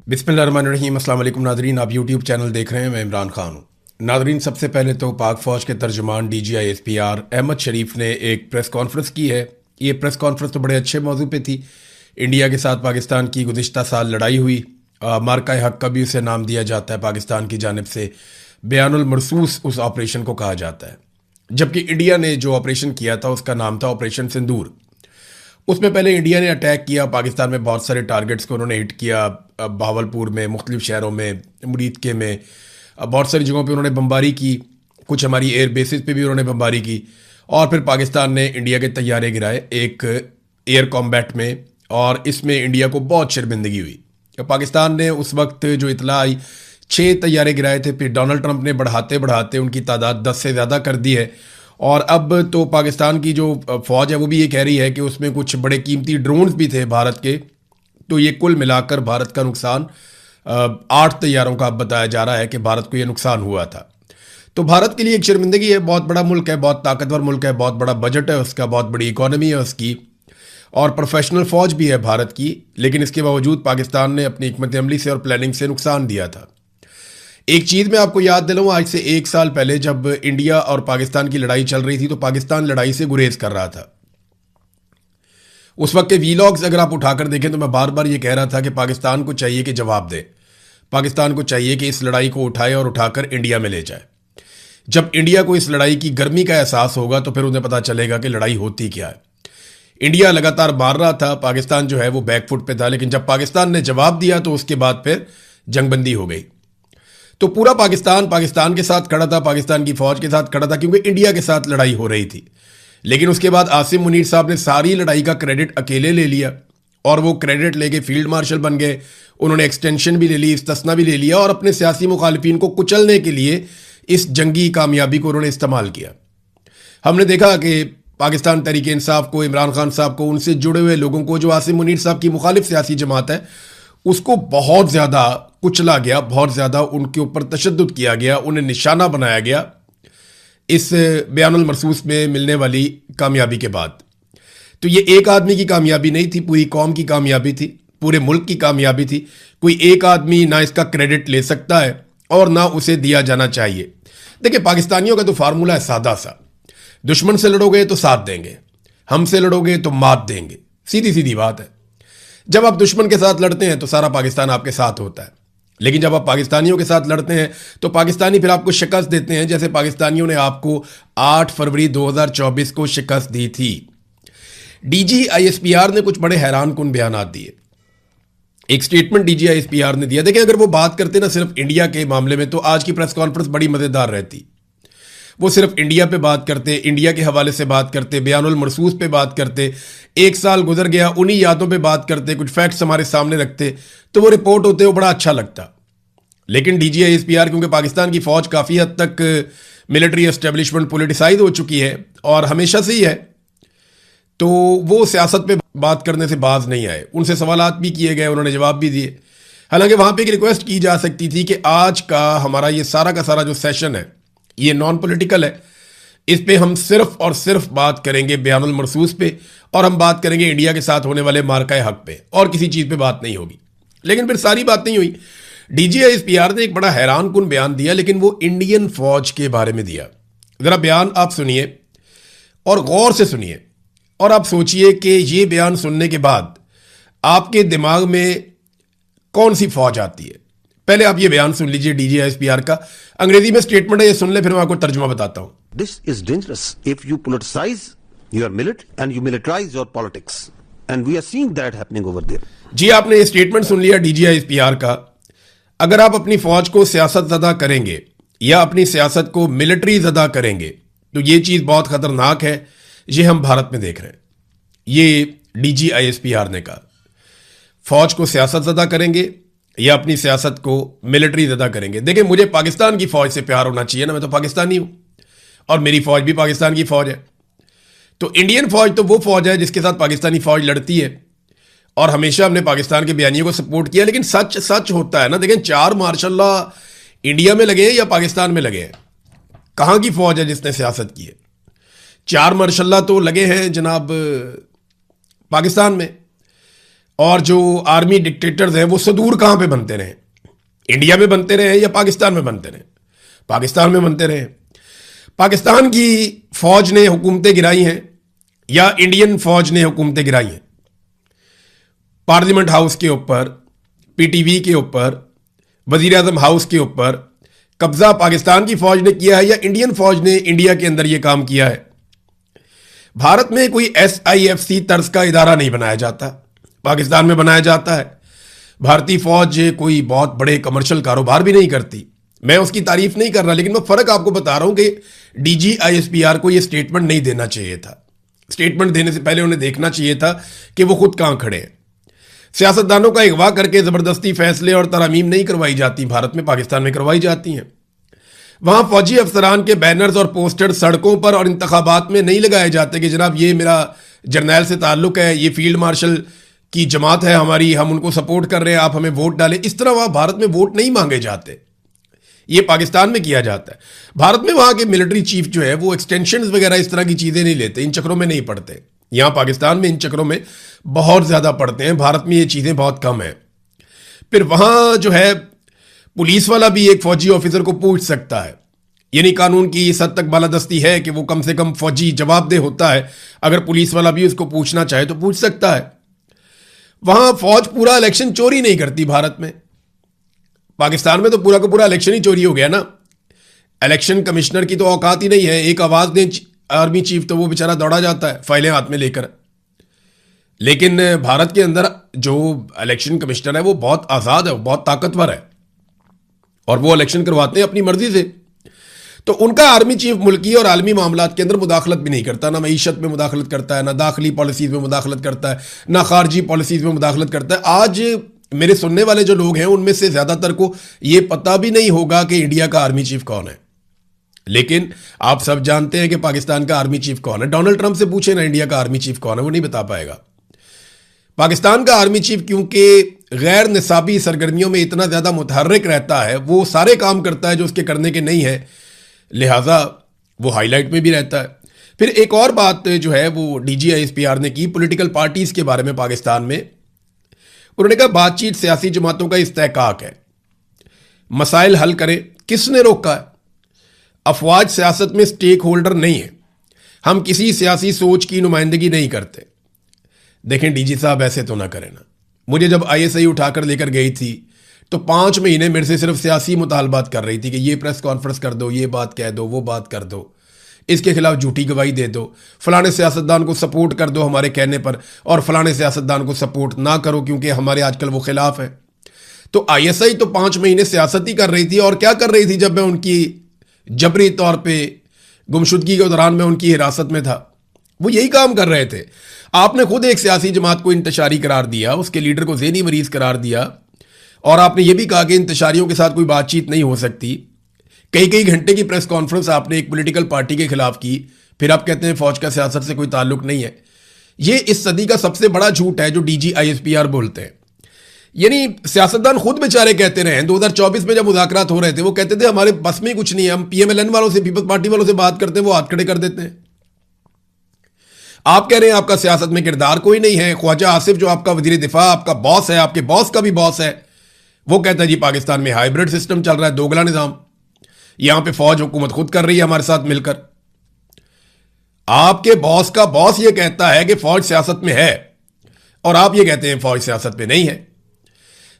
बिस्मिल्लाहिर्रहमानिर्रहीम। अस्सलाम वालेकुम नादरीन, आप यूट्यूब चैनल देख रहे हैं। मैं इमरान खान हूँ। नादरीन, सबसे पहले तो पाक फ़ौज के तर्जुमान DGISPR अहमद शरीफ ने एक प्रेस कॉन्फ्रेंस की है। ये प्रेस कॉन्फ्रेंस तो बड़े अच्छे मौजू पे थी। इंडिया के साथ पाकिस्तान की गुज़िश्ता साल लड़ाई हुई। मार्का हक का भी उसे नाम दिया जाता है पाकिस्तान की जानिब से। बयानुल मरसूस उस ऑपरेशन को कहा जाता है, जबकि इंडिया ने जो ऑपरेशन किया था उसका नाम था ऑपरेशन सिंदूर। उसमें पहले इंडिया ने अटैक किया, पाकिस्तान में बहुत सारे टारगेट्स को उन्होंने हिट किया। बहावलपुर में, मुख्तलिफ शहरों में, मुरीद के में, बहुत सारी जगहों पे उन्होंने बमबारी की। कुछ हमारी एयर बेसिस पे भी उन्होंने बमबारी की। और फिर पाकिस्तान ने इंडिया के तैयारे गिराए एक एयर कॉम्बैट में, और इसमें इंडिया को बहुत शर्मिंदगी हुई। पाकिस्तान ने उस वक्त जो इतला आई, 6 तैयारे गिराए थे। फिर डोनाल्ड ट्रंप ने बढ़ाते बढ़ाते उनकी तादाद 10 से ज़्यादा कर दी है। और अब तो पाकिस्तान की जो फ़ौज है वो भी ये कह रही है कि उसमें कुछ बड़े कीमती ड्रोन्स भी थे भारत के। तो ये कुल मिलाकर भारत का नुकसान 8 तैयारों का अब बताया जा रहा है कि भारत को ये नुकसान हुआ था। तो भारत के लिए एक शर्मिंदगी है। बहुत बड़ा मुल्क है, बहुत ताकतवर मुल्क है, बहुत बड़ा बजट है उसका, बहुत बड़ी इकॉनमी है उसकी, और प्रोफेशनल फ़ौज भी है भारत की। लेकिन इसके बावजूद पाकिस्तान ने अपनी हिकमत अमली से और प्लानिंग से नुकसान दिया था। एक चीज़ मैं आपको याद दिलाऊं, आज से 1 साल पहले जब इंडिया और पाकिस्तान की लड़ाई चल रही थी तो पाकिस्तान लड़ाई से गुरेज कर रहा था। उस वक्त के वीलॉग्स अगर आप उठाकर देखें तो मैं बार बार ये कह रहा था कि पाकिस्तान को चाहिए कि जवाब दे, पाकिस्तान को चाहिए कि इस लड़ाई को उठाए और उठाकर इंडिया में ले जाए। जब इंडिया को इस लड़ाई की गर्मी का एहसास होगा तो फिर उन्हें पता चलेगा कि लड़ाई होती क्या है। इंडिया लगातार मार रहा था, पाकिस्तान जो है वो बैकफुट पे था। लेकिन जब पाकिस्तान ने जवाब दिया तो उसके बाद फिर जंगबंदी हो गई। तो पूरा पाकिस्तान पाकिस्तान के साथ खड़ा था, पाकिस्तान की फौज के साथ खड़ा था, क्योंकि इंडिया के साथ लड़ाई हो रही थी। लेकिन उसके बाद आसिम मुनीर साहब ने सारी लड़ाई का क्रेडिट अकेले ले लिया, और वो क्रेडिट लेके फील्ड मार्शल बन गए। उन्होंने एक्सटेंशन भी ले ली, इस्तिस्ना भी ले लिया, और अपने सियासी मुखालिफिन को कुचलने के लिए इस जंगी कामयाबी को उन्होंने इस्तेमाल किया। हमने देखा कि पाकिस्तान तहरीक इंसाफ को, इमरान खान साहब को, उनसे जुड़े हुए लोगों को, जो आसिम मुनीर साहब की मुखालिफ सियासी जमात है, उसको बहुत ज़्यादा कुचला गया, बहुत ज़्यादा उनके ऊपर तशद्दुद किया गया, उन्हें निशाना बनाया गया इस बयानुल मरसूस में मिलने वाली कामयाबी के बाद। तो ये एक आदमी की कामयाबी नहीं थी, पूरी कौम की कामयाबी थी, पूरे मुल्क की कामयाबी थी। कोई एक आदमी ना इसका क्रेडिट ले सकता है और ना उसे दिया जाना चाहिए। देखिए, पाकिस्तानियों का तो फार्मूला है सादा सा, दुश्मन से लड़ोगे तो साथ देंगे, हमसे लड़ोगे तो मात देंगे। सीधी सीधी बात है। जब आप दुश्मन के साथ लड़ते हैं तो सारा पाकिस्तान आपके साथ होता है, लेकिन जब आप पाकिस्तानियों के साथ लड़ते हैं तो पाकिस्तानी फिर आपको शिकस्त देते हैं, जैसे पाकिस्तानियों ने आपको 8 फरवरी 2024 को शिकस्त दी थी। DGISPR ने कुछ बड़े हैरान कुन बयान दिए। एक स्टेटमेंट DGISPR ने दिया। देखिए, अगर वो बात करते ना सिर्फ इंडिया के मामले में तो आज की प्रेस कॉन्फ्रेंस बड़ी मज़ेदार रहती। वो सिर्फ इंडिया पे बात करते, इंडिया के हवाले से बात करते, बयानुल मरसूस पे बात करते, 1 साल गुजर गया उन्हीं यादों पे बात करते, कुछ फैक्ट्स हमारे सामने रखते, तो वो रिपोर्ट होते, वो बड़ा अच्छा लगता। लेकिन DGISPR, क्योंकि पाकिस्तान की फौज काफ़ी हद तक मिलिट्री एस्टेब्लिशमेंट पोलिटिसाइज हो चुकी है और हमेशा से ही है, तो वो सियासत पे बात करने से बाज नहीं आए। उनसे सवालात भी किए गए, उन्होंने जवाब भी दिए। हालांकि वहां पे एक रिक्वेस्ट की जा सकती थी कि आज का हमारा ये सारा का सारा जो सेशन है ये नॉन पॉलिटिकल है, इस पे हम सिर्फ और सिर्फ बात करेंगे बयानुल मरसूस पे, और हम बात करेंगे इंडिया के साथ होने वाले मार्का हक पे, और किसी चीज़ पे बात नहीं होगी। लेकिन फिर सारी बात नहीं हुई। DGISPR ने एक बड़ा हैरान कुन बयान दिया, लेकिन वो इंडियन फौज के बारे में दिया। ज़रा बयान आप सुनिए और गौर से सुनिए, और आप सोचिए कि ये बयान सुनने के बाद आपके दिमाग में कौन सी फौज आती है। पहले आप ये बयान सुन लीजिए DGISPR का। अंग्रेजी में स्टेटमेंट है, ये सुन ले, फिर मैं आपको तर्जुमा बताता हूं। This is dangerous if you politicize your military and you militarize your politics. And we are seeing that happening over there. जी, आपने ये स्टेटमेंट सुन लिया DGISPR का। अगर आप अपनी फौज को सियासत ज़दा करेंगे या अपनी सियासत को मिलिट्री ज़दा करेंगे तो ये चीज़ बहुत ख़तरनाक है। ये हम भारत में देख रहे हैं। ये DGISPR ने कहा, फौज को सियासत ज़दा करेंगे या अपनी सियासत को मिलिट्री ज़दा करेंगे। देखिए, मुझे पाकिस्तान की फ़ौज से प्यार होना चाहिए ना, मैं तो पाकिस्तानी हूँ और मेरी फ़ौज भी पाकिस्तान की फ़ौज है। तो इंडियन फ़ौज तो वो फ़ौज है जिसके साथ पाकिस्तानी फ़ौज लड़ती है, और हमेशा हमने पाकिस्तान के बयानियों को सपोर्ट किया। लेकिन सच सच होता है ना। देखें, 4 मार्शल्लाह इंडिया में लगे हैं या पाकिस्तान में लगे हैं? कहाँ की फ़ौज है जिसने सियासत की है? 4 मार्शल्लाह तो लगे हैं जनाब पाकिस्तान में। और जो आर्मी डिक्टेटर्स हैं वो सुदूर कहां पे बनते रहे, इंडिया में बनते रहे या पाकिस्तान में बनते रहे? पाकिस्तान में बनते रहे। पाकिस्तान की फौज ने हुकूमतें गिराई हैं या इंडियन फौज ने हुकूमतें गिराई हैं? पार्लियामेंट हाउस के ऊपर, पीटीवी के ऊपर, वजीर आजम हाउस के ऊपर कब्जा पाकिस्तान की फौज ने किया है या इंडियन फौज ने इंडिया के अंदर यह काम किया है? भारत में कोई SIFC तर्ज का इदारा नहीं बनाया जाता, पाकिस्तान में बनाया जाता है। भारतीय फौज कोई बहुत बड़े कमर्शियल कारोबार भी नहीं करती, मैं उसकी तारीफ नहीं कर रहा, लेकिन मैं फर्क आपको बता रहा हूं कि DGISPR को यह स्टेटमेंट नहीं देना चाहिए था। स्टेटमेंट देने से पहले उन्हें देखना चाहिए था कि वो खुद कहां खड़े हैं। सियासतदानों का अगवा करके जबरदस्ती फैसले और तरमीम नहीं करवाई जाती, भारत में, पाकिस्तान में करवाई जाती हैं। वहां फौजी अफसरान के बैनर्स और पोस्टर सड़कों पर और इंतखाबात में नहीं लगाए जाते कि जनाब ये मेरा जर्नैल से ताल्लुक है, ये फील्ड मार्शल की जमात है हमारी, हम उनको सपोर्ट कर रहे हैं, आप हमें वोट डालें। इस तरह वहां भारत में वोट नहीं मांगे जाते, ये पाकिस्तान में किया जाता है। भारत में वहां के मिलिट्री चीफ जो है वो एक्सटेंशंस वगैरह इस तरह की चीजें नहीं लेते, इन चक्रों में नहीं पड़ते। यहां पाकिस्तान में इन चक्रों में बहुत ज्यादा पड़ते हैं, भारत में ये चीजें बहुत कम है। फिर वहां जो है पुलिस वाला भी एक फौजी ऑफिसर को पूछ सकता है, यानी कानून की इस हद तक बालादस्ती है कि वो कम से कम फौजी जवाबदेह होता है, अगर पुलिस वाला भी उसको पूछना चाहे तो पूछ सकता है। वहां फौज पूरा इलेक्शन चोरी नहीं करती भारत में, पाकिस्तान में तो पूरा का पूरा इलेक्शन ही चोरी हो गया ना। इलेक्शन कमिश्नर की तो औकात ही नहीं है, एक आवाज दें आर्मी चीफ तो वो बेचारा दौड़ा जाता है फाइलें हाथ में लेकर। लेकिन भारत के अंदर जो इलेक्शन कमिश्नर है वो बहुत आजाद है, बहुत ताकतवर है, और वो इलेक्शन करवाते हैं अपनी मर्जी से। तो उनका आर्मी चीफ मुल्की और आलमी मामलात के अंदर मुदाखलत भी नहीं करता, ना मईशत में मुदाखलत करता है, ना दाखिली पॉलिसीज में मुदाखलत करता है, ना खारजी पॉलिसीज में मुदाखलत करता है। आज मेरे सुनने वाले जो लोग हैं उनमें से ज्यादातर को यह पता भी नहीं होगा कि इंडिया का आर्मी चीफ कौन है, लेकिन आप सब जानते हैं कि पाकिस्तान का आर्मी चीफ कौन है। डोनाल्ड ट्रंप से पूछे ना इंडिया का आर्मी चीफ कौन है, वो नहीं बता पाएगा। पाकिस्तान का आर्मी चीफ क्योंकि गैर निसाबी सरगर्मियों में इतना ज्यादा मुतहर्रिक रहता है, वो सारे काम करता है जो उसके करने के नहीं है, लिहाजा वो हाईलाइट में भी रहता है। फिर एक और बात जो है वो DGISPR ने की पॉलिटिकल पार्टीज के बारे में पाकिस्तान में। उन्होंने कहा बातचीत सियासी जमातों का इस्तेहकाक है, मसाइल हल करें। किसने रोका है? अफवाज सियासत में स्टेक होल्डर नहीं है, हम किसी सियासी सोच की नुमाइंदगी नहीं करते। देखें DG साहब ऐसे तो ना करें ना। मुझे जब ISI उठाकर लेकर गई थी तो 5 महीने मेरे से सिर्फ सियासी मुतालबात कर रही थी कि ये प्रेस कॉन्फ्रेंस कर दो, ये बात कह दो, वो बात कर दो, इसके खिलाफ झूठी गवाही दे दो, फलाने सियासतदान को सपोर्ट कर दो हमारे कहने पर, और फलाने सियासतदान को सपोर्ट ना करो क्योंकि हमारे आजकल वो खिलाफ है। तो ISI तो 5 महीने सियासत ही कर रही थी। और क्या कर रही थी जब मैं उनकी जबरी तौर पे गुमशुदगी के दौरान मैं उनकी हिरासत में था? वो यही काम कर रहे थे। आपने खुद एक सियासी जमात को इंतशारी करार दिया, उसके लीडर को ज़हनी मरीज करार दिया, और आपने ये भी कहा कि इंतशारियों के साथ कोई बातचीत नहीं हो सकती। कई कई घंटे की प्रेस कॉन्फ्रेंस आपने एक पॉलिटिकल पार्टी के खिलाफ की, फिर आप कहते हैं फौज का सियासत से कोई ताल्लुक नहीं है। ये इस सदी का सबसे बड़ा झूठ है जो DGISPR बोलते हैं। यानी सियासतदान खुद बेचारे कहते रहे हैं, 2024 में जब मुज़ाकरात हो रहे थे वो कहते थे हमारे बस में कुछ नहीं है, हम PMLN वालों से, पीपल्स पार्टी वालों से बात करते हैं, वो हाथ खड़े कर देते हैं। आप कह रहे हैं आपका सियासत में किरदार कोई नहीं है। ख्वाजा आसिफ जो आपका वजीर दिफा, आपका बॉस है, आपके बॉस का भी बॉस है, वो कहता है जी पाकिस्तान में हाइब्रिड सिस्टम चल रहा है, दोगला निजाम, यहां पे फौज हुकूमत खुद कर रही है हमारे साथ मिलकर। आपके बॉस का बॉस ये कहता है कि फौज सियासत में है, और आप ये कहते हैं फौज सियासत में नहीं है।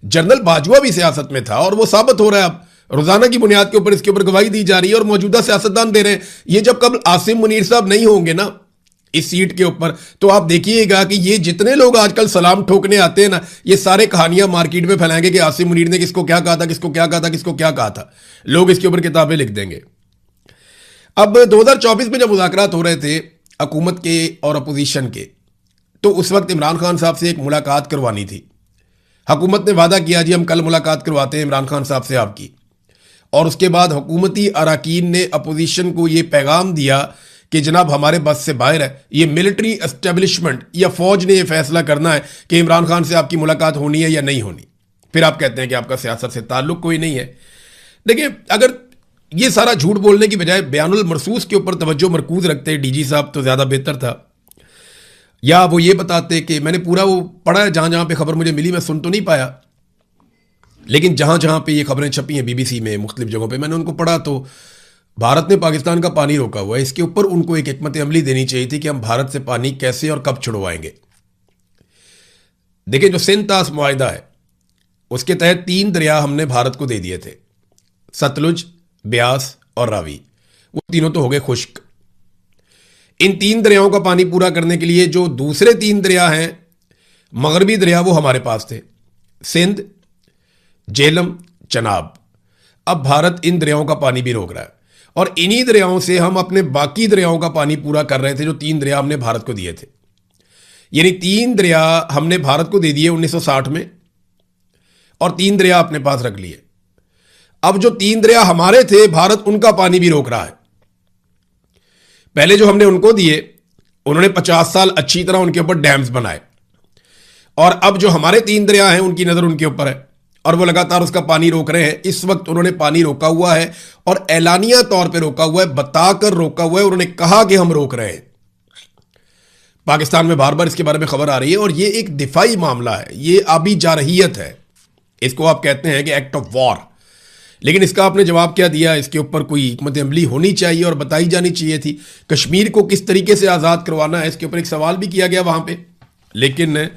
जनरल बाजवा भी सियासत में था और वो साबित हो रहा है। अब रोजाना की बुनियाद के ऊपर इसके ऊपर गवाही दी जा रही है और मौजूदा सियासतदान दे रहे हैं। ये जब कब आसिम मुनीर साहब नहीं होंगे ना इस सीट के ऊपर, तो आप देखिएगा कि ये जितने लोग आजकल सलाम ठोकने आते हैं ना, ये सारे कहानियां मार्केट में फैलाएंगे कि आसिम मुनीर ने किसको क्या कहा था, किसको क्या कहा था, किसको क्या कहा था। लोग इसके ऊपर किताबें लिख देंगे। अब 2024 में जब मुज़ाकरात हो रहे थे हुकूमत के और अपोजिशन के, तो उस वक्त इमरान खान साहब से एक मुलाकात करवानी थी। हुकूमत ने वादा किया जी हम कल मुलाकात करवाते हैं इमरान खान साहब से आपकी, और उसके बाद हुकूमती अराकीन ने अपोजिशन को यह पैगाम दिया कि जनाब हमारे बस से बाहर है, ये मिलिट्री एस्टेब्लिशमेंट या फौज ने यह फैसला करना है कि इमरान खान से आपकी मुलाकात होनी है या नहीं होनी। फिर आप कहते हैं कि आपका सियासत से ताल्लुक कोई नहीं है। देखिए, अगर ये सारा झूठ बोलने की बजाय बयानुल मरसूस के ऊपर तवज्जो मरकूज रखते DG साहब तो ज्यादा बेहतर था। या वो ये बताते कि मैंने पूरा वो पढ़ा है, जहां जहां पे खबर मुझे मिली मैं सुन तो नहीं पाया, लेकिन जहां जहां पे ये खबरें छपी हैं बीबीसी में, मुख्तलिफ जगहों पे मैंने उनको पढ़ा, तो भारत ने पाकिस्तान का पानी रोका हुआ है। इसके ऊपर उनको एक हिकमत अमली देनी चाहिए थी कि हम भारत से पानी कैसे और कब छुड़वाएंगे। देखिए, जो सिंध तास मुआहिदा है उसके तहत 3 दरिया हमने भारत को दे दिए थे, सतलुज, ब्यास और रावी। वो तीनों तो हो गए खुश्क। इन 3 दरियाओं का पानी पूरा करने के लिए जो दूसरे 3 दरिया हैं, मगरबी दरिया, वो हमारे पास थे, सिंध, झेलम, चनाब। अब भारत इन दरियाओं का पानी भी रोक रहा है और इन्हीं दरियाओं से हम अपने बाकी दरियाओं का पानी पूरा कर रहे थे, जो 3 दरिया हमने भारत को दिए थे। यानी 3 दरिया हमने भारत को दे दिए 1960 में और 3 दरिया अपने पास रख लिए। अब जो 3 दरिया हमारे थे, भारत उनका पानी भी रोक रहा है। पहले जो हमने उनको दिए, उन्होंने 50 साल अच्छी तरह उनके ऊपर डैम्स बनाए, और अब जो हमारे 3 दरिया हैं उनकी नजर उनके ऊपर है और वो लगातार उसका पानी रोक रहे हैं। इस वक्त उन्होंने पानी रोका हुआ है और ऐलानिया तौर पे रोका हुआ है, बताकर रोका हुआ है। उन्होंने कहा कि हम रोक रहे हैं। पाकिस्तान में बार बार इसके बारे में खबर आ रही है और ये एक दिफाई मामला है, ये आबी जारहियत है, इसको आप कहते हैं कि एक्ट ऑफ वॉर। लेकिन इसका आपने जवाब क्या दिया? इसके ऊपर कोई हिकमत अमली होनी चाहिए और बताई जानी चाहिए थी। कश्मीर को किस तरीके से आज़ाद करवाना है, इसके ऊपर एक सवाल भी किया गया वहां पे, लेकिन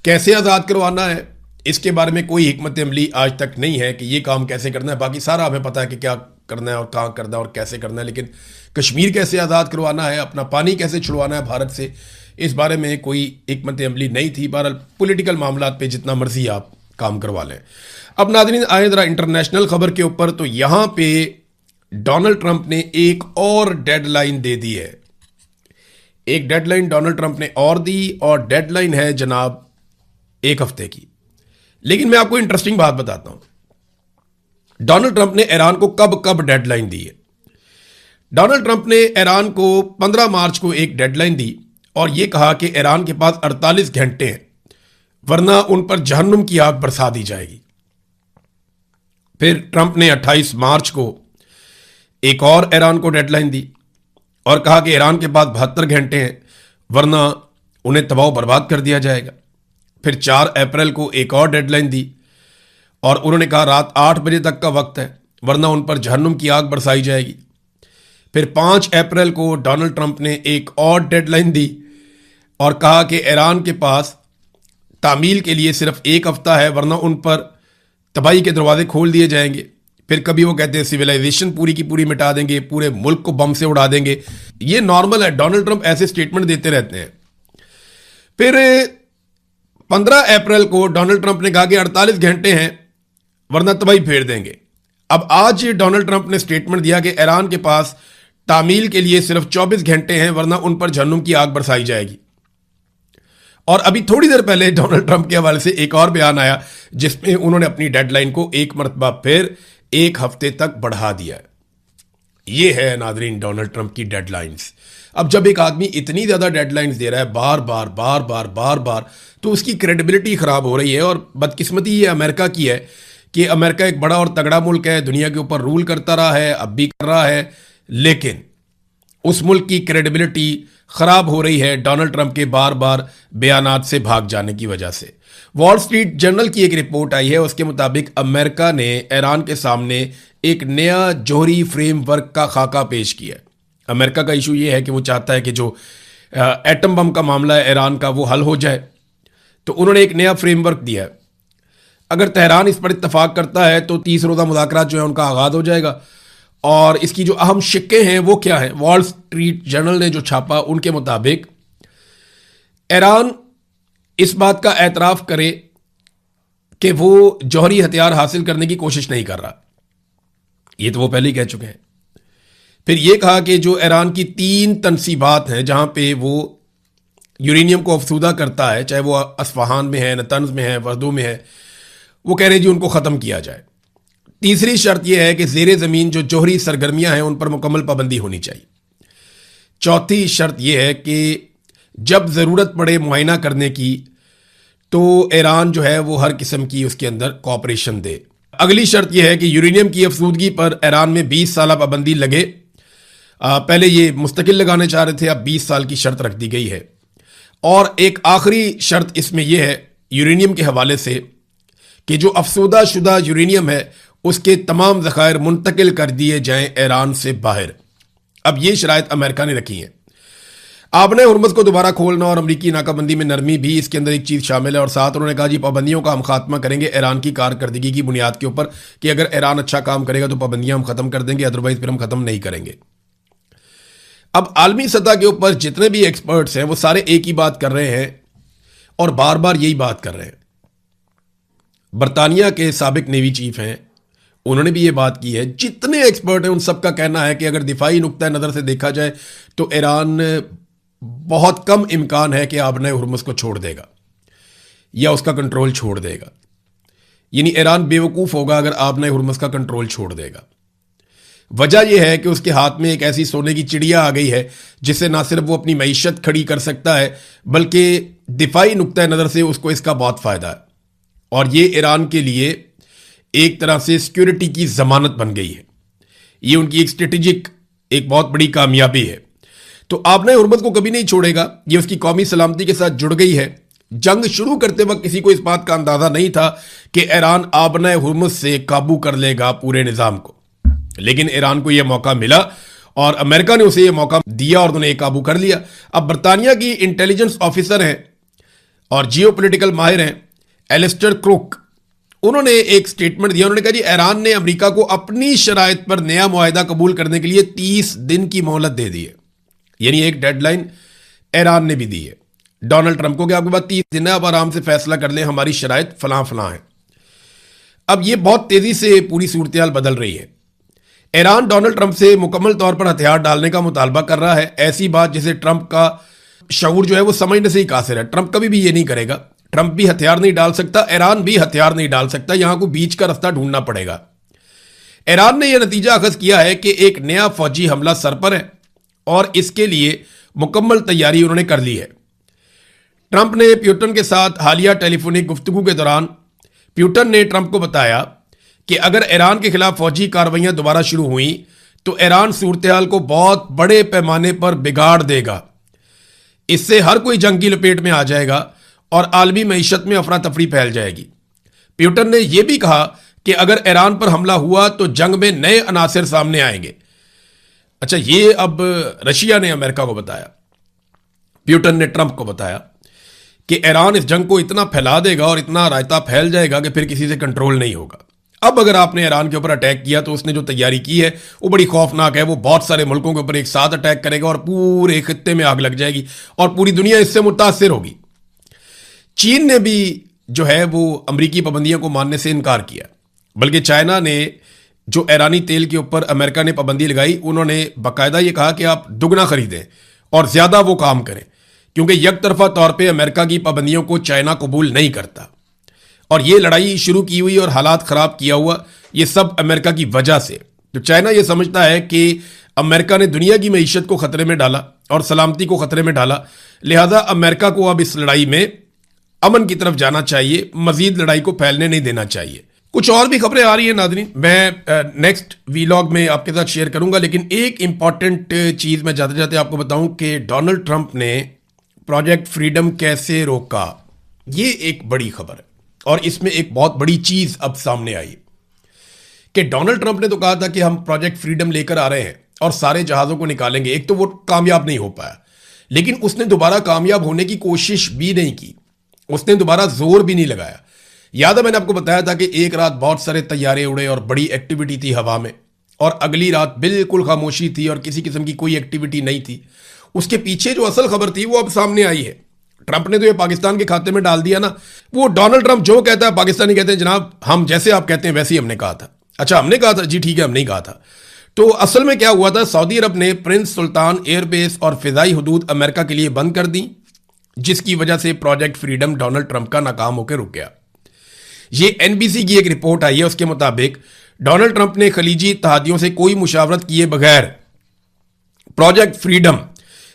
कैसे आज़ाद करवाना है इसके बारे में कोई हिकमत अमली आज तक नहीं है कि ये काम कैसे करना है। बाकी सारा हमें पता है कि क्या करना है और कहाँ करना है और कैसे करना है, लेकिन कश्मीर कैसे आज़ाद करवाना है, अपना पानी कैसे छुड़वाना है भारत से, इस बारे में कोई हिकमत अमली नहीं थी। बहरहाल पॉलिटिकल मामला पे जितना मर्जी आप काम करवा लें। अब नाज़रीन आए जरा इंटरनेशनल खबर के ऊपर। तो यहां पे डोनाल्ड ट्रंप ने एक और डेडलाइन दे दी है। एक डेडलाइन डोनाल्ड ट्रंप ने और दी, और डेडलाइन है जनाब 1 हफ्ते की। लेकिन मैं आपको इंटरेस्टिंग बात बताता हूं, डोनाल्ड ट्रंप ने ईरान को कब कब डेडलाइन दी है। डोनाल्ड ट्रंप ने ईरान को 15 मार्च को एक डेडलाइन दी और यह कहा कि ईरान के पास 48 घंटे हैं, वरना उन पर जहन्नुम की आग बरसा दी जाएगी। फिर ट्रंप ने 28 मार्च को एक और ईरान को डेडलाइन दी और कहा कि ईरान के पास 72 घंटे हैं, वरना उन्हें तबाह बर्बाद कर दिया जाएगा। फिर 4 अप्रैल को एक और डेडलाइन दी और उन्होंने कहा रात 8 बजे तक का वक्त है, वरना उन पर जहन्नुम की आग बरसाई जाएगी। फिर 5 अप्रैल को डोनाल्ड ट्रंप ने एक और डेडलाइन दी और कहा कि ईरान के पास तामील के लिए सिर्फ 1 हफ्ता है, वरना उन पर तबाही के दरवाजे खोल दिए जाएंगे। फिर कभी वो कहते हैं सिविलाइजेशन पूरी की पूरी मिटा देंगे, पूरे मुल्क को बम से उड़ा देंगे। ये नॉर्मल है, डोनाल्ड ट्रंप ऐसे स्टेटमेंट देते रहते हैं। फिर 15 अप्रैल को डोनाल्ड ट्रंप ने कहा कि 48 घंटे हैं, वरना तबाही फेर देंगे। अब आज डोनाल्ड ट्रंप ने स्टेटमेंट दिया कि ईरान के पास तामील के लिए सिर्फ 24 घंटे हैं, वरना उन पर जहन्नुम की आग बरसाई जाएगी। और अभी थोड़ी देर पहले डोनाल्ड ट्रंप के हवाले से एक और बयान आया जिसमें उन्होंने अपनी डेडलाइन को एक मरतबा फिर 1 हफ्ते तक बढ़ा दिया है। ये है नाजरीन डोनाल्ड ट्रंप की डेडलाइंस। अब जब एक आदमी इतनी ज्यादा डेडलाइंस दे रहा है बार बार बार बार बार बार, तो उसकी क्रेडिबिलिटी खराब हो रही है। और बदकिस्मती ये अमेरिका की है कि अमेरिका एक बड़ा और तगड़ा मुल्क है, दुनिया के ऊपर रूल करता रहा है, अब भी कर रहा है, लेकिन उस मुल्क की क्रेडिबिलिटी खराब हो रही है डोनाल्ड ट्रंप के बार बार बयानात से भाग जाने की वजह से। वॉल स्ट्रीट जर्नल की एक रिपोर्ट आई है, उसके मुताबिक अमेरिका ने ईरान के सामने एक नया जौहरी फ्रेमवर्क का खाका पेश किया है। अमेरिका का इशू ये है कि वो चाहता है कि जो एटम बम का मामला है ईरान का, वो हल हो जाए। तो उन्होंने एक नया फ्रेमवर्क दिया है। अगर तेहरान इस पर इत्तफाक करता है तो 30 रोज़ा मुज़ाकरात जो है उनका आगाज हो जाएगा। और इसकी जो अहम शिक्के हैं वो क्या है, वॉल स्ट्रीट जर्नल ने जो छापा उनके मुताबिक ईरान इस बात का एतराफ़ करे कि वो जौहरी हथियार हासिल करने की कोशिश नहीं कर रहा, ये तो वो पहले ही कह चुके हैं। फिर ये कहा कि जो ईरान की 3 तनसीबात हैं जहां पे वो यूरेनियम को अफसूदा करता है, चाहे वो अस्फहान में है, नतंज में है, वर्दो में है, वो कह रहे हैं जी उनको ख़त्म किया जाए। तीसरी शर्त यह है कि ज़ेरे ज़मीन जो जौहरी सरगर्मियां हैं उन पर मुकम्मल पाबंदी होनी चाहिए। चौथी शर्त यह है कि जब ज़रूरत पड़े मुआयना करने की तो ईरान जो है वो हर किस्म की उसके अंदर कॉपरेशन दे। अगली शर्त यह है कि यूरेनियम की अफसूदगी पर ईरान में 20 साल पाबंदी लगे। पहले ये मुस्तकिल लगाने चाह रहे थे, अब 20 साल की शर्त रख दी गई है। और एक आखिरी शर्त इसमें यह है यूरेनियम के हवाले से कि जो अफसोदा शुदा यूरेनियम है उसके तमाम ज़खायर मुंतकिल कर दिए जाएं ईरान से बाहर। अब ये शराइत अमेरिका ने रखी हैं। आपने हुर्मुज़ को दोबारा खोलना और अमरीकी नाकाबंदी में नरमी भी इसके अंदर एक चीज़ शामिल है। और साथ उन्होंने कहा जी पाबंदियों का हम खात्मा करेंगे ईरान की कारकर्दगी की बुनियाद के ऊपर कि अगर ईरान अच्छा काम करेगा तो पाबंदियां हम खत्म कर देंगे, अदरवाइज फिर हम खत्म नहीं करेंगे। अब आलमी सतह के ऊपर जितने भी एक्सपर्ट्स हैं वो सारे एक ही बात कर रहे हैं और बार बार यही बात कर रहे हैं। बरतानिया के साबिक नेवी चीफ हैं, उन्होंने भी ये बात की है। जितने एक्सपर्ट हैं उन सबका कहना है कि अगर दिफाई नुक्ता नज़र से देखा जाए तो ईरान बहुत कम इम्कान है कि आबने हुर्मुज़ को छोड़ देगा या उसका कंट्रोल छोड़ देगा। यानी ईरान बेवकूफ़ होगा अगर आबने हुर्मुज़ का कंट्रोल छोड़ देगा। वजह यह है कि उसके हाथ में एक ऐसी सोने की चिड़िया आ गई है जिससे ना सिर्फ वो अपनी मईशत खड़ी कर सकता है बल्कि दिफाई नुक्ता नज़र से उसको इसका बहुत फ़ायदा है। और ये ईरान के लिए एक तरह से सिक्योरिटी की जमानत बन गई है। ये उनकी एक स्ट्रेटेजिक एक बहुत बड़ी कामयाबी है। तो आपने हुर्मुज़ को कभी नहीं छोड़ेगा, ये उसकी कौमी सलामती के साथ जुड़ गई है। जंग शुरू करते वक्त किसी को इस बात का अंदाजा नहीं था कि ईरान आबने हुर्मुज़ से काबू कर लेगा पूरे निज़ाम को, लेकिन ईरान को यह मौका मिला और अमेरिका ने उसे यह मौका दिया और उन्होंने काबू कर लिया। अब बरतानिया की इंटेलिजेंस ऑफिसर हैं और जियोपॉलिटिकल माहिर हैं एलिस्टर क्रुक, उन्होंने एक स्टेटमेंट दिया। उन्होंने कहा जी ईरान ने अमेरिका को अपनी शराइत पर नया मुआहिदा कबूल करने के लिए 30 दिन की मोहलत दे दी है। यानी एक डेडलाइन ईरान ने भी दी है डोनाल्ड ट्रंप को कि आपके पास 30 दिन है, अब आराम से फैसला कर लें, हमारी शराइत फलां फलां है। अब यह बहुत तेजी से पूरी सूरत बदल रही है। ईरान डोनाल्ड ट्रंप से मुकम्मल तौर पर हथियार डालने का मुतालबा कर रहा है, ऐसी बात जिसे ट्रंप का शऊर जो है वो समझने से ही कासिर है। ट्रंप कभी भी ये नहीं करेगा। ट्रंप भी हथियार नहीं डाल सकता, ईरान भी हथियार नहीं डाल सकता, यहां को बीच का रास्ता ढूंढना पड़ेगा। ईरान ने यह नतीजा अखज़ किया है कि एक नया फौजी हमला सर पर है और इसके लिए मुकम्मल तैयारी उन्होंने कर ली है। ट्रंप ने प्यूटन के साथ हालिया टेलीफोनिक गुफ्तगू के दौरान प्यूटन ने ट्रंप को बताया कि अगर ईरान के खिलाफ फौजी कार्रवाइयां दोबारा शुरू हुई तो ईरान सूरत-ए-हाल को बहुत बड़े पैमाने पर बिगाड़ देगा। इससे हर कोई जंग की लपेट में आ जाएगा और आलमी मईशत में अफरा तफरी फैल जाएगी। प्यूटन ने यह भी कहा कि अगर ईरान पर हमला हुआ तो जंग में नए अनासिर सामने आएंगे। अच्छा, ये अब रशिया ने अमेरिका को बताया, प्यूटन ने ट्रंप को बताया कि ईरान इस जंग को इतना फैला देगा और इतना रायता फैल जाएगा कि फिर किसी से कंट्रोल नहीं होगा। अब अगर आपने ईरान के ऊपर अटैक किया तो उसने जो तैयारी की है वो बड़ी खौफनाक है। वो बहुत सारे मुल्कों के ऊपर एक साथ अटैक करेगा और पूरे खित्ते में आग लग जाएगी और पूरी दुनिया इससे मुतासिर होगी। चीन ने भी जो है वो अमरीकी पाबंदियों को मानने से इनकार किया, बल्कि चाइना ने जो ईरानी तेल के ऊपर अमेरिका ने पाबंदी लगाई, उन्होंने बाकायदा ये कहा कि आप दुगना खरीदें और ज्यादा वो काम करें, क्योंकि यकतरफा तौर पे अमेरिका की पाबंदियों को चाइना कबूल नहीं करता। और ये लड़ाई शुरू की हुई और हालात खराब किया हुआ ये सब अमेरिका की वजह से। तो चाइना ये समझता है कि अमेरिका ने दुनिया की मईशत को खतरे में डाला और सलामती को खतरे में डाला, लिहाजा अमेरिका को अब इस लड़ाई में अमन की तरफ जाना चाहिए, मजीद लड़ाई को फैलने नहीं देना चाहिए। कुछ और भी खबरें आ रही हैं नाज़रीन, मैं नेक्स्ट वीलॉग में आपके साथ शेयर करूंगा, लेकिन एक इंपॉर्टेंट चीज मैं जाते जाते आपको बताऊं कि डोनाल्ड ट्रंप ने प्रोजेक्ट फ्रीडम कैसे रोका। ये एक बड़ी खबर है और इसमें एक बहुत बड़ी चीज अब सामने आई कि डोनाल्ड ट्रंप ने तो कहा था कि हम प्रोजेक्ट फ्रीडम लेकर आ रहे हैं और सारे जहाजों को निकालेंगे। एक तो वो कामयाब नहीं हो पाया, लेकिन उसने दोबारा कामयाब होने की कोशिश भी नहीं की, उसने दोबारा जोर भी नहीं लगाया। याद है मैंने आपको बताया था कि एक रात बहुत सारे तैयारे उड़े और बड़ी एक्टिविटी थी हवा में, और अगली रात बिल्कुल खामोशी थी और किसी किस्म की कोई एक्टिविटी नहीं थी। उसके पीछे जो असल खबर थी वो अब सामने आई है। ट्रंप ने तो ये पाकिस्तान के खाते में डाल दिया ना। वो डोनाल्ड ट्रंप जो कहता है पाकिस्तानी कहते हैं जनाब हम जैसे आप कहते हैं वैसे ही हमने कहा था। अच्छा, हमने कहा था, जी ठीक है, हमने ही कहा था। तो असल में क्या हुआ था, सऊदी अरब ने प्रिंस सुल्तान एयरबेस और फिजाई हदूद अमेरिका के लिए बंद कर दी, जिसकी वजह से प्रोजेक्ट फ्रीडम डोनाल्ड ट्रंप का नाकाम होकर रुक गया। ये एनबीसी की एक रिपोर्ट आई है, उसके मुताबिक डोनाल्ड ट्रंप ने खलीजी इत्तेहादियों से कोई मुशावरत किए बगैर प्रोजेक्ट फ्रीडम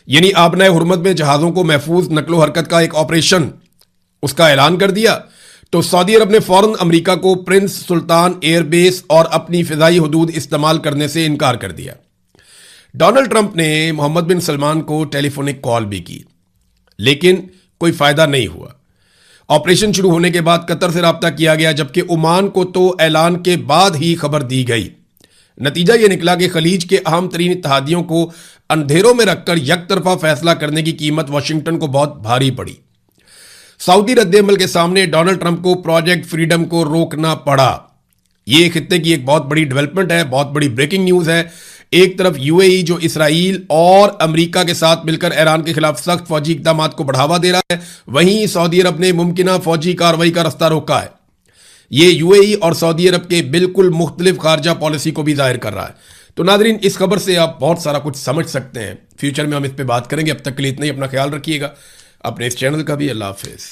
यानी आबना हुर्मुज़ में जहाज़ों को महफूज नकलो हरकत का एक ऑपरेशन उसका ऐलान कर दिया। तो सऊदी अरब ने फौरन अमेरिका को प्रिंस सुल्तान एयरबेस और अपनी फिजाई हदूद इस्तेमाल करने से इनकार कर दिया। डोनाल्ड ट्रंप ने मोहम्मद बिन सलमान को टेलीफोनिक कॉल भी की, लेकिन कोई फायदा नहीं हुआ। ऑपरेशन शुरू होने के बाद कतर से राब्ता किया गया, जबकि ओमान को तो ऐलान के बाद ही खबर दी गई। नतीजा यह निकला कि खलीज के अहम तरीन इत्तेहादियों को अंधेरों में रखकर यकतरफा फैसला करने की कीमत वाशिंगटन को बहुत भारी पड़ी। सऊदी रद्देअमल के सामने डोनाल्ड ट्रंप को प्रोजेक्ट फ्रीडम को रोकना पड़ा। यह खित्ते की एक बहुत बड़ी डेवलपमेंट है, बहुत बड़ी ब्रेकिंग न्यूज है। एक तरफ यूएई जो इसराइल और अमेरिका के साथ मिलकर ईरान के खिलाफ सख्त फौजी इकदाम को बढ़ावा दे रहा है, वहीं सऊदी अरब ने मुमकिन फौजी कार्रवाई का रास्ता रोका है। यह यूएई और सऊदी अरब के बिल्कुल मुख्तलिफ खारजा पॉलिसी को भी जाहिर कर रहा है। तो नादरीन, इस खबर से आप बहुत सारा कुछ समझ सकते हैं। फ्यूचर में हम इस पर बात करेंगे। अब तक के लिए इतना ही। अपना ख्याल रखिएगा, अपने इस चैनल का भी। अल्लाह हाफिज।